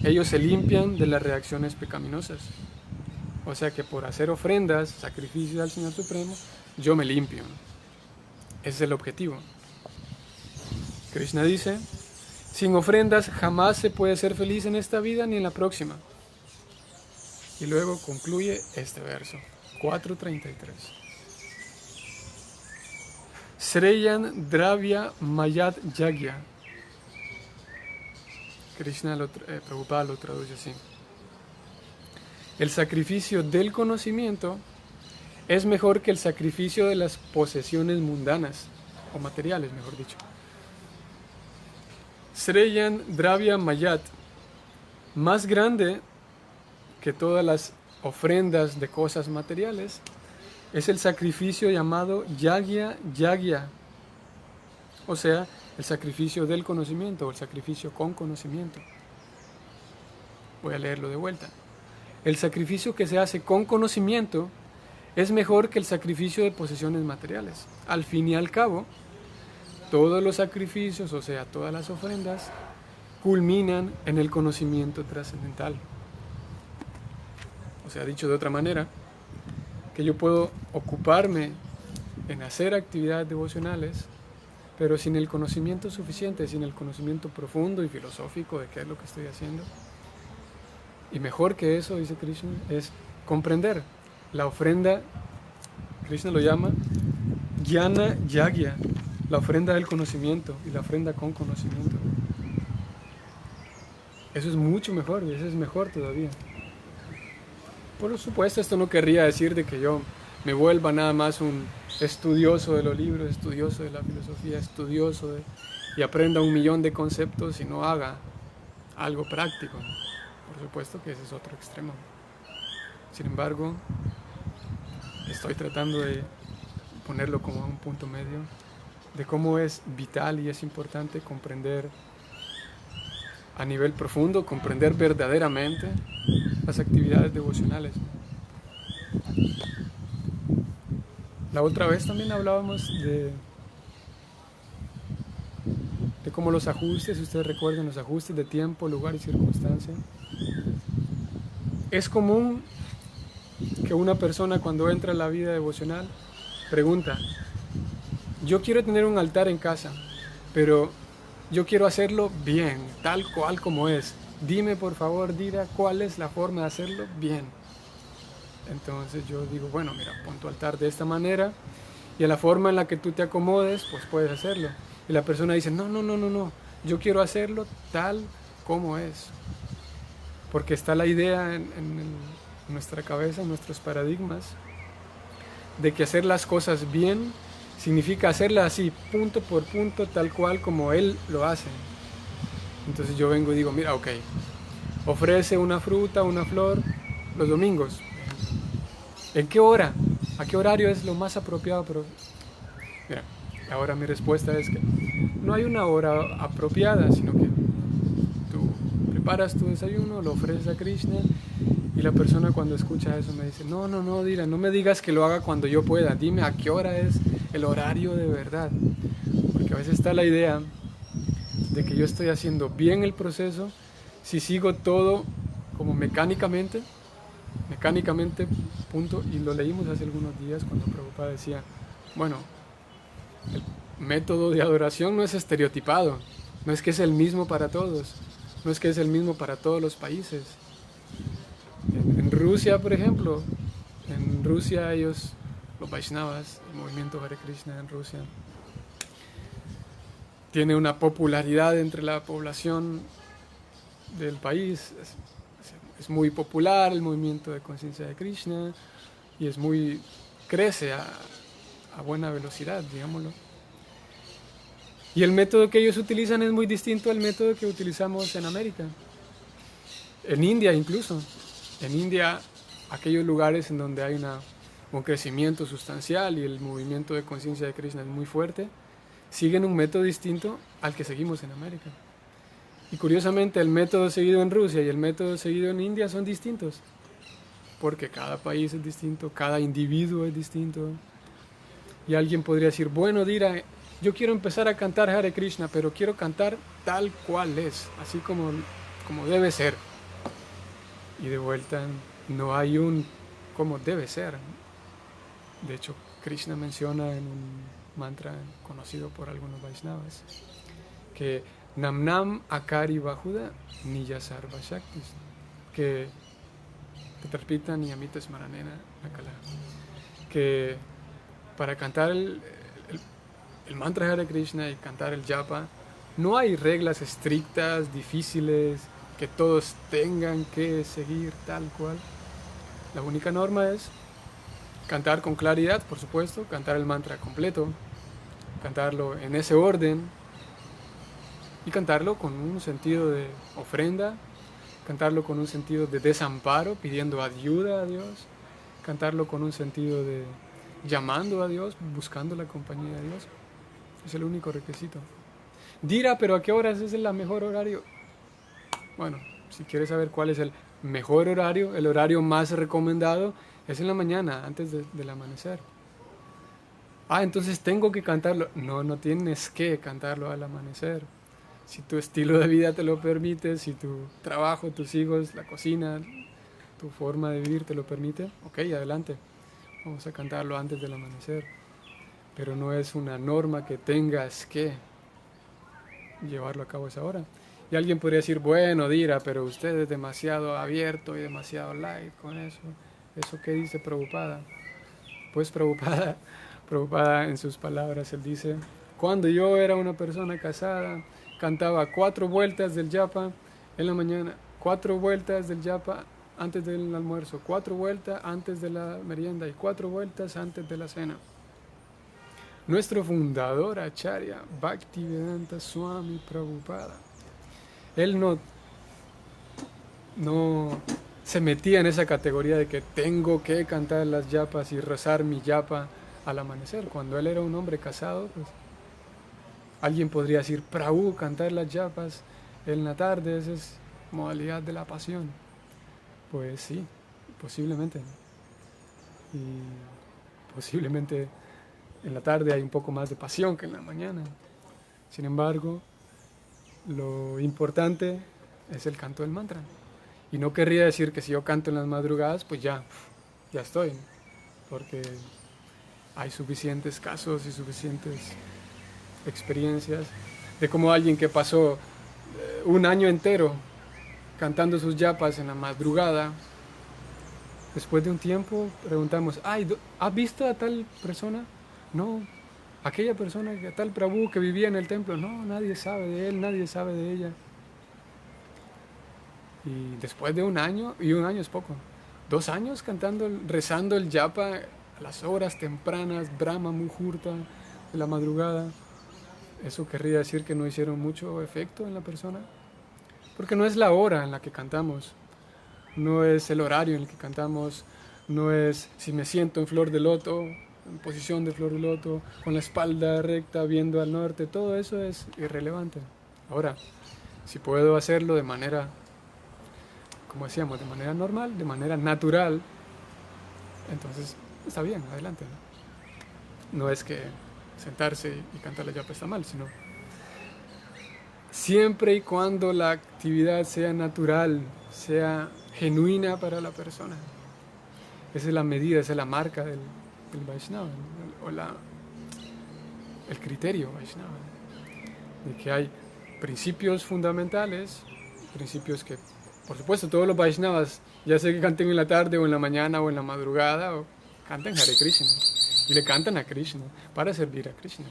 Ellos se limpian de las reacciones pecaminosas. O sea que por hacer ofrendas, sacrificios al Señor Supremo, yo me limpio. Ese es el objetivo. Krishna dice, sin ofrendas jamás se puede ser feliz en esta vida ni en la próxima. Y luego concluye este verso, 4.33. Sreyan Dravya Mayat Yagya. Krishna Prabhupada lo traduce así. El sacrificio del conocimiento es mejor que el sacrificio de las posesiones mundanas, o materiales, mejor dicho. Sreyan Dravya Mayat, más grande que todas las ofrendas de cosas materiales, es el sacrificio llamado Yagya Yagya, o sea, el sacrificio del conocimiento, o el sacrificio con conocimiento. Voy a leerlo de vuelta. El sacrificio que se hace con conocimiento es mejor que el sacrificio de posesiones materiales. Al fin y al cabo, todos los sacrificios, o sea, todas las ofrendas, culminan en el conocimiento trascendental. O sea, dicho de otra manera, que yo puedo ocuparme en hacer actividades devocionales, pero sin el conocimiento suficiente, sin el conocimiento profundo y filosófico de qué es lo que estoy haciendo. Y mejor que eso, dice Krishna, es comprender la ofrenda. Krishna lo llama Jnana Yagya, la ofrenda del conocimiento y la ofrenda con conocimiento. Eso es mucho mejor, y eso es mejor todavía. Por supuesto, esto no querría decir de que yo me vuelva nada más un estudioso de los libros, estudioso de la filosofía, y aprenda 1.000.000 de conceptos y no haga algo práctico. Por supuesto que ese es otro extremo. Sin embargo, estoy tratando de ponerlo como un punto medio de cómo es vital y es importante comprender a nivel profundo, comprender verdaderamente las actividades devocionales. La otra vez también hablábamos de cómo los ajustes, si ustedes recuerdan, los ajustes de tiempo, lugar y circunstancia. Es común que una persona cuando entra a la vida devocional pregunta, yo quiero tener un altar en casa, pero yo quiero hacerlo bien, tal cual como es. Dime por favor, Dira, cuál es la forma de hacerlo bien. Entonces yo digo, bueno, mira, pon tu altar de esta manera y a la forma en la que tú te acomodes, pues puedes hacerlo. Y la persona dice, no, yo quiero hacerlo tal como es. Porque está la idea en nuestra cabeza, en nuestros paradigmas, de que hacer las cosas bien significa hacerlas así, punto por punto, tal cual como él lo hace. Entonces yo vengo y digo, mira, ok, ofrece una fruta, una flor los domingos. ¿En qué hora? ¿A qué horario es lo más apropiado? Pero mira, ahora mi respuesta es que no hay una hora apropiada, sino que tú preparas tu desayuno, lo ofreces a Krishna y la persona cuando escucha eso me dice, no, Dira, no me digas que lo haga cuando yo pueda, dime a qué hora es el horario de verdad. Porque a veces está la idea de que yo estoy haciendo bien el proceso si sigo todo como mecánicamente, punto, y lo leímos hace algunos días cuando Prabhupada decía, bueno, el método de adoración no es estereotipado, no es que es el mismo para todos, no es que es el mismo para todos los países. En Rusia, por ejemplo, en Rusia ellos, los Vaishnavas, el movimiento Hare Krishna en Rusia, tiene una popularidad entre la población del país. Es muy popular el movimiento de conciencia de Krishna y crece a buena velocidad, digámoslo. Y el método que ellos utilizan es muy distinto al método que utilizamos en América. En India incluso. En India, aquellos lugares en donde hay un crecimiento sustancial y el movimiento de conciencia de Krishna es muy fuerte, siguen un método distinto al que seguimos en América. Y curiosamente el método seguido en Rusia y el método seguido en India son distintos. Porque cada país es distinto, cada individuo es distinto. Y alguien podría decir, bueno, Dira, yo quiero empezar a cantar Hare Krishna, pero quiero cantar tal cual es, así como debe ser. Y de vuelta, no hay un como debe ser. De hecho, Krishna menciona en un mantra conocido por algunos Vaishnavas que Namnam Akari Bahuda Niyasarva Shaktis, que te repitan y amites Maranena Nakala, que para cantar el mantra Hare Krishna y cantar el japa no hay reglas estrictas, difíciles, que todos tengan que seguir tal cual. La única norma es cantar con claridad, por supuesto, cantar el mantra completo, cantarlo en ese orden y cantarlo con un sentido de ofrenda, cantarlo con un sentido de desamparo, pidiendo ayuda a Dios, cantarlo con un sentido de llamando a Dios, buscando la compañía de Dios. Es el único requisito. Dira, pero ¿a qué horas es el mejor horario? Bueno, si quieres saber cuál es el mejor horario, el horario más recomendado es en la mañana, antes del amanecer. Entonces tengo que cantarlo. No, no tienes que cantarlo al amanecer. Si tu estilo de vida te lo permite, si tu trabajo, tus hijos, la cocina, tu forma de vivir te lo permite, ok, adelante. Vamos a cantarlo antes del amanecer. Pero no es una norma que tengas que llevarlo a cabo a esa hora. Y alguien podría decir, bueno, Dira, pero usted es demasiado abierto y demasiado light con eso. ¿Eso qué dice Prabhupada? Pues Prabhupada en sus palabras, él dice, cuando yo era una persona casada, cantaba 4 vueltas del japa en la mañana, 4 vueltas del japa antes del almuerzo, 4 vueltas antes de la merienda y 4 vueltas antes de la cena. Nuestro fundador, Acharya Bhaktivedanta Swami Prabhupada, él no se metía en esa categoría de que tengo que cantar las yapas y rezar mi yapa al amanecer. Cuando él era un hombre casado, pues alguien podría decir, Prabhu, cantar las yapas en la tarde, esa es modalidad de la pasión. Pues sí, posiblemente. Y posiblemente en la tarde hay un poco más de pasión que en la mañana. Sin embargo, lo importante es el canto del mantra. Y no querría decir que si yo canto en las madrugadas, pues ya estoy. Porque hay suficientes casos y suficientes experiencias de cómo alguien que pasó un año entero cantando sus yapas en la madrugada, después de un tiempo preguntamos, ¿has visto a tal persona? No. Aquella persona, tal Prabhu que vivía en el templo, no, nadie sabe de él, nadie sabe de ella. Y después de un año, y un año es poco, 2 años cantando, rezando el japa a las horas tempranas, Brahma Muhurta de la madrugada, ¿eso querría decir que no hicieron mucho efecto en la persona? Porque no es la hora en la que cantamos, no es el horario en el que cantamos, no es si me siento en flor de loto, en posición de flor de loto, con la espalda recta, viendo al norte, todo eso es irrelevante. Ahora, si puedo hacerlo de manera, como decíamos, de manera normal, de manera natural, entonces está bien, adelante. No es que sentarse y cantar la yapa está mal, sino siempre y cuando la actividad sea natural, sea genuina para la persona. Esa es la medida, esa es la marca del Vaishnava, o el criterio Vaishnava, de que hay principios fundamentales, principios que, por supuesto, todos los Vaishnavas, ya sea que canten en la tarde o en la mañana o en la madrugada, o canten Hare Krishna, y le cantan a Krishna, para servir a Krishna.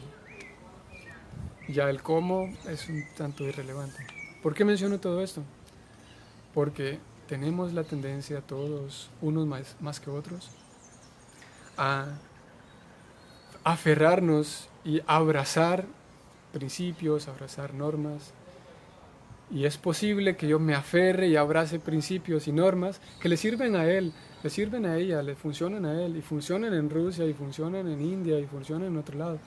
Ya el cómo es un tanto irrelevante. ¿Por qué menciono todo esto? Porque tenemos la tendencia todos, unos más que otros, a aferrarnos y abrazar principios, abrazar normas. Y es posible que yo me aferre y abrace principios y normas que le sirven a él, le sirven a ella, le funcionan a él, y funcionan en Rusia, y funcionan en India, y funcionan en otro lado.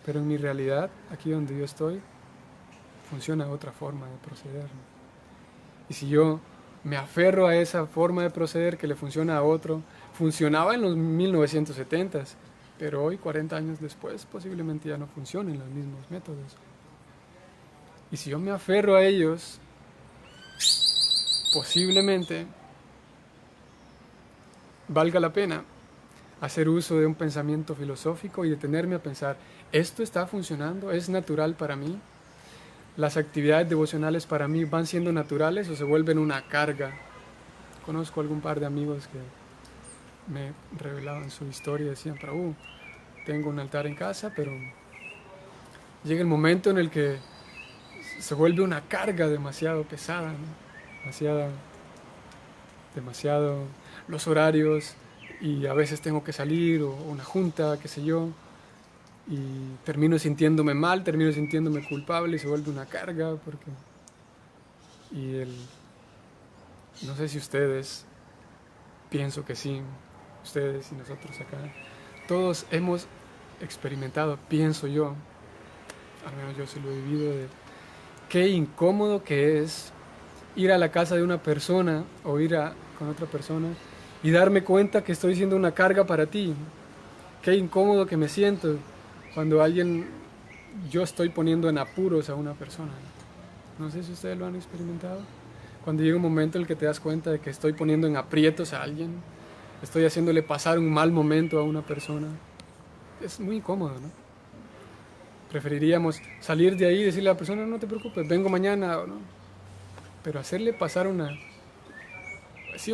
Pero en mi realidad, aquí donde yo estoy, funciona otra forma de proceder. Y si yo me aferro a esa forma de proceder que le funciona a otro, funcionaba en los 1970s, pero hoy, 40 años después, posiblemente ya no funcionen los mismos métodos. Y si yo me aferro a ellos, posiblemente valga la pena hacer uso de un pensamiento filosófico y detenerme a pensar, ¿esto está funcionando? ¿Es natural para mí? ¿Las actividades devocionales para mí van siendo naturales o se vuelven una carga? Conozco algún par de amigos que me revelaban su historia y decían, Prabhu, tengo un altar en casa, pero llega el momento en el que se vuelve una carga demasiado pesada, ¿no? demasiado los horarios, y a veces tengo que salir o una junta, qué sé yo, y termino sintiéndome mal, termino sintiéndome culpable y se vuelve una carga porque y el no sé si ustedes, pienso que sí, ustedes y nosotros acá, todos hemos experimentado, pienso yo, al menos yo sí lo he vivido, de qué incómodo que es ir a la casa de una persona o con otra persona y darme cuenta que estoy siendo una carga para ti. Qué incómodo que me siento cuando yo estoy poniendo en apuros a una persona. No sé si ustedes lo han experimentado. Cuando llega un momento en el que te das cuenta de que estoy poniendo en aprietos a alguien, estoy haciéndole pasar un mal momento a una persona. Es muy incómodo, ¿no? Preferiríamos salir de ahí y decirle a la persona, no te preocupes, vengo mañana, ¿no? Pero hacerle pasar un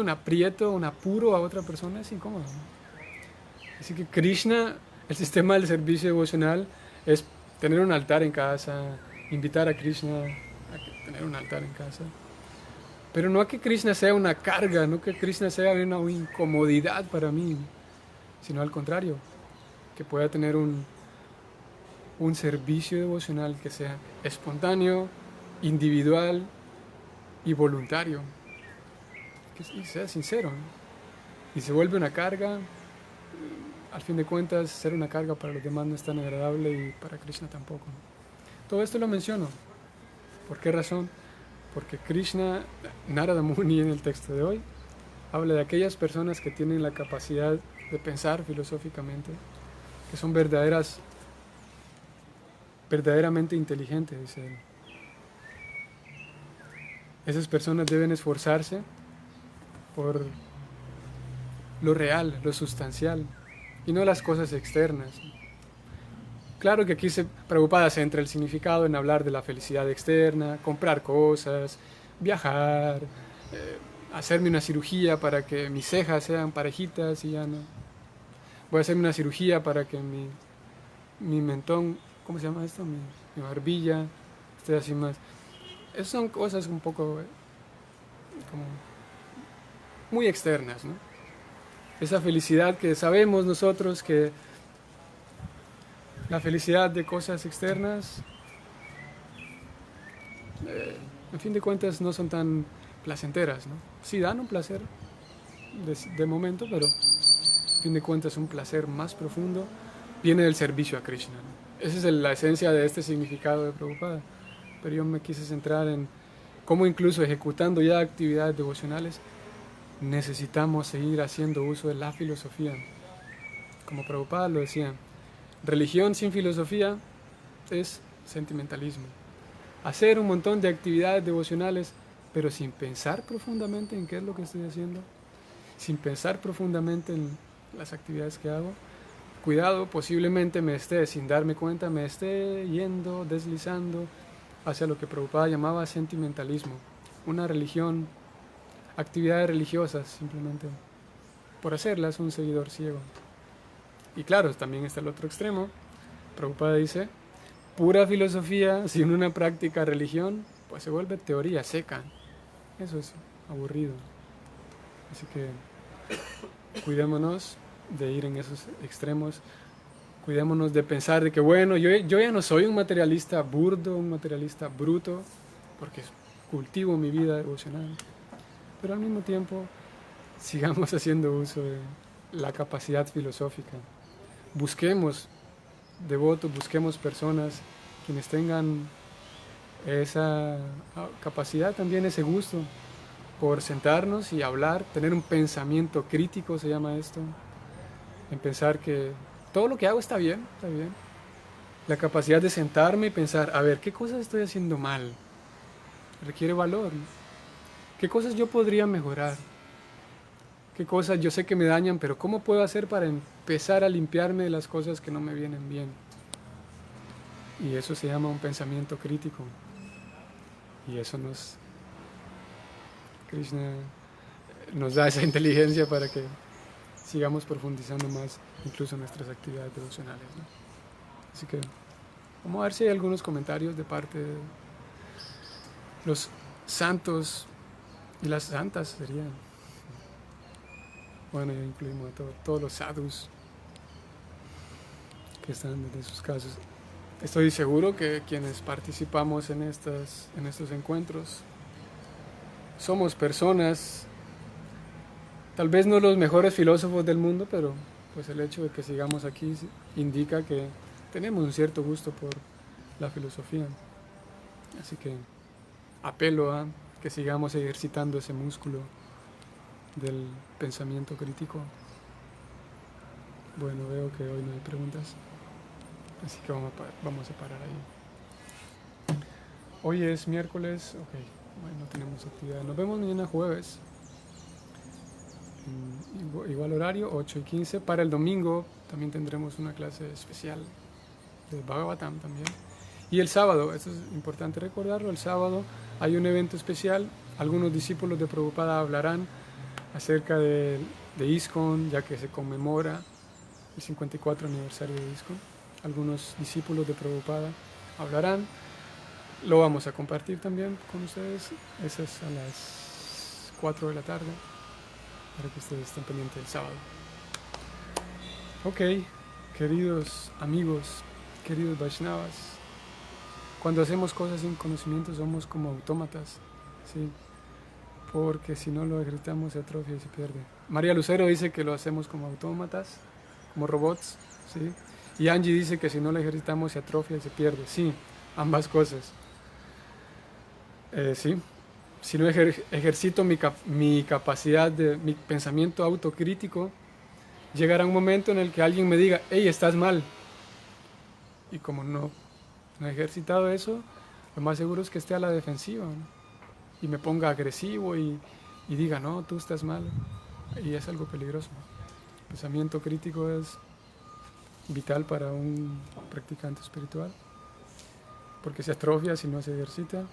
aprieto, un apuro a otra persona es incómodo, ¿no? Así que Krishna, el sistema del servicio devocional, es tener un altar en casa, invitar a Krishna a tener un altar en casa. Pero no a que Krishna sea una carga, no que Krishna sea una incomodidad para mí, sino al contrario, que pueda tener un servicio devocional que sea espontáneo, individual y voluntario, que sea sincero, ¿no? Y se vuelve una carga, al fin de cuentas, ser una carga para los demás no es tan agradable y para Krishna tampoco, ¿no? Todo esto lo menciono. ¿Por qué razón? Porque Krishna, Narada Muni en el texto de hoy, habla de aquellas personas que tienen la capacidad de pensar filosóficamente, que son verdaderamente inteligentes, dice él. Esas personas deben esforzarse por lo real, lo sustancial, y no las cosas externas. Claro que aquí Prabhupada centra el significado en hablar de la felicidad externa, comprar cosas, viajar, hacerme una cirugía para que mis cejas sean parejitas y ya no. Voy a hacerme una cirugía para que mi mentón, ¿cómo se llama esto? Mi barbilla esté así más. Esas son cosas un poco como muy externas, ¿no? Esa felicidad que sabemos nosotros que la felicidad de cosas externas, en fin de cuentas, no son tan placenteras, ¿no? Sí dan un placer de momento, pero en fin de cuentas un placer más profundo viene del servicio a Krishna, ¿no? Esa es la esencia de este significado de Prabhupada. Pero yo me quise centrar en cómo incluso ejecutando ya actividades devocionales necesitamos seguir haciendo uso de la filosofía. Como Prabhupada lo decía, religión sin filosofía es sentimentalismo. Hacer un montón de actividades devocionales, pero sin pensar profundamente en qué es lo que estoy haciendo, sin pensar profundamente en las actividades que hago, cuidado, posiblemente sin darme cuenta, me esté yendo, deslizando hacia lo que Prabhupada llamaba sentimentalismo, una religión, actividades religiosas, simplemente por hacerlas, un seguidor ciego. Y claro, también está el otro extremo. Prabhupada dice, pura filosofía sin una práctica religión, pues se vuelve teoría seca. Eso es aburrido. Así que cuidémonos de ir en esos extremos. Cuidémonos de pensar de que, bueno, yo ya no soy un materialista burdo, un materialista bruto, porque cultivo mi vida devocional. Pero al mismo tiempo, sigamos haciendo uso de la capacidad filosófica. Busquemos devotos, busquemos personas quienes tengan esa capacidad, también ese gusto por sentarnos y hablar, tener un pensamiento crítico, se llama esto, en pensar que todo lo que hago está bien, está bien. La capacidad de sentarme y pensar, a ver, ¿qué cosas estoy haciendo mal? Requiere valor. ¿Qué cosas yo podría mejorar? ¿Qué cosas yo sé que me dañan, pero cómo puedo hacer para empezar a limpiarme de las cosas que no me vienen bien? Y eso se llama un pensamiento crítico. Y eso Krishna nos da esa inteligencia para que sigamos profundizando más incluso en nuestras actividades devocionales, ¿no? Así que vamos a ver si hay algunos comentarios de parte de los santos y las santas serían. Bueno, ya incluimos a todos los sadhus que están desde sus casos. Estoy seguro que quienes participamos en estos encuentros somos personas, tal vez no los mejores filósofos del mundo, pero pues el hecho de que sigamos aquí indica que tenemos un cierto gusto por la filosofía. Así que apelo a que sigamos ejercitando ese músculo del pensamiento crítico. Bueno, veo que hoy no hay preguntas, así que vamos a parar ahí. Hoy es miércoles, ok, bueno, no tenemos actividad. Nos vemos mañana jueves, en igual horario, 8:15. Para el domingo también tendremos una clase especial de Bhagavatam también. Y el sábado, eso es importante recordarlo, el sábado hay un evento especial. Algunos discípulos de Prabhupada hablarán acerca de ISKCON, ya que se conmemora el 54 aniversario de ISKCON. Algunos discípulos de Prabhupada hablarán. Lo vamos a compartir también con ustedes. Eso es a las 4 de la tarde, para que ustedes estén pendientes el sábado. Ok, queridos amigos, queridos Vaishnavas, cuando hacemos cosas sin conocimiento somos como autómatas, ¿sí? Porque si no lo ejercitamos se atrofia y se pierde. María Lucero dice que lo hacemos como autómatas, como robots, ¿sí? Y Angie dice que si no lo ejercitamos se atrofia y se pierde. Sí, ambas cosas. Sí, si no ejercito mi capacidad de mi pensamiento autocrítico, llegará un momento en el que alguien me diga, hey, estás mal. Y como no he ejercitado eso, lo más seguro es que esté a la defensiva, ¿no? Y me ponga agresivo y diga, no, tú estás mal. Y es algo peligroso. El pensamiento crítico es vital para un practicante espiritual, porque se atrofia si no se ejercita.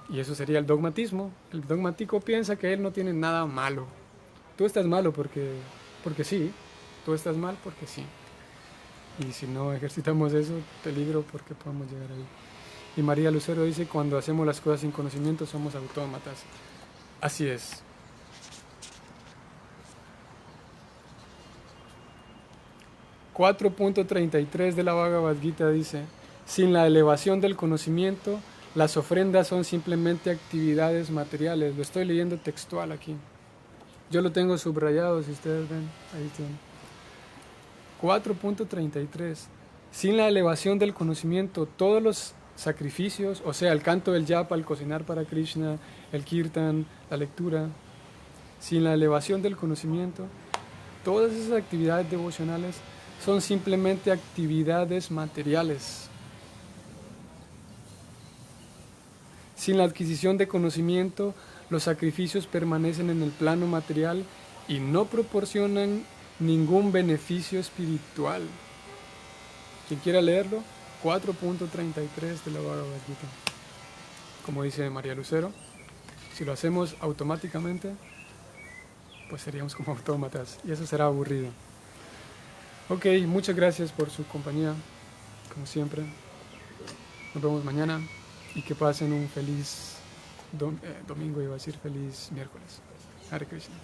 Y eso sería el dogmatismo. El dogmático piensa que él no tiene nada malo. Tú estás malo porque sí. Tú estás mal porque sí. Y si no ejercitamos eso, peligro porque podemos llegar ahí. Y María Lucero dice, cuando hacemos las cosas sin conocimiento somos autómatas. Así es. .33 de la Bhagavad Gita dice, sin la elevación del conocimiento, las ofrendas son simplemente actividades materiales. Lo estoy leyendo textual aquí. Yo lo tengo subrayado, si ustedes ven. Ahí tienen. 4.33. Sin la elevación del conocimiento, todos los sacrificios, o sea, el canto del yapa, el cocinar para Krishna, el kirtan, la lectura, sin la elevación del conocimiento, todas esas actividades devocionales son simplemente actividades materiales. Sin la adquisición de conocimiento, los sacrificios permanecen en el plano material y no proporcionan ningún beneficio espiritual. Quien quiera leerlo, 4.33 de la Bhagavad Gita. Como dice María Lucero, si lo hacemos automáticamente, pues seríamos como autómatas y eso será aburrido. Ok, muchas gracias por su compañía, como siempre. Nos vemos mañana y que pasen un feliz domingo, iba a decir feliz miércoles. Hare Krishna.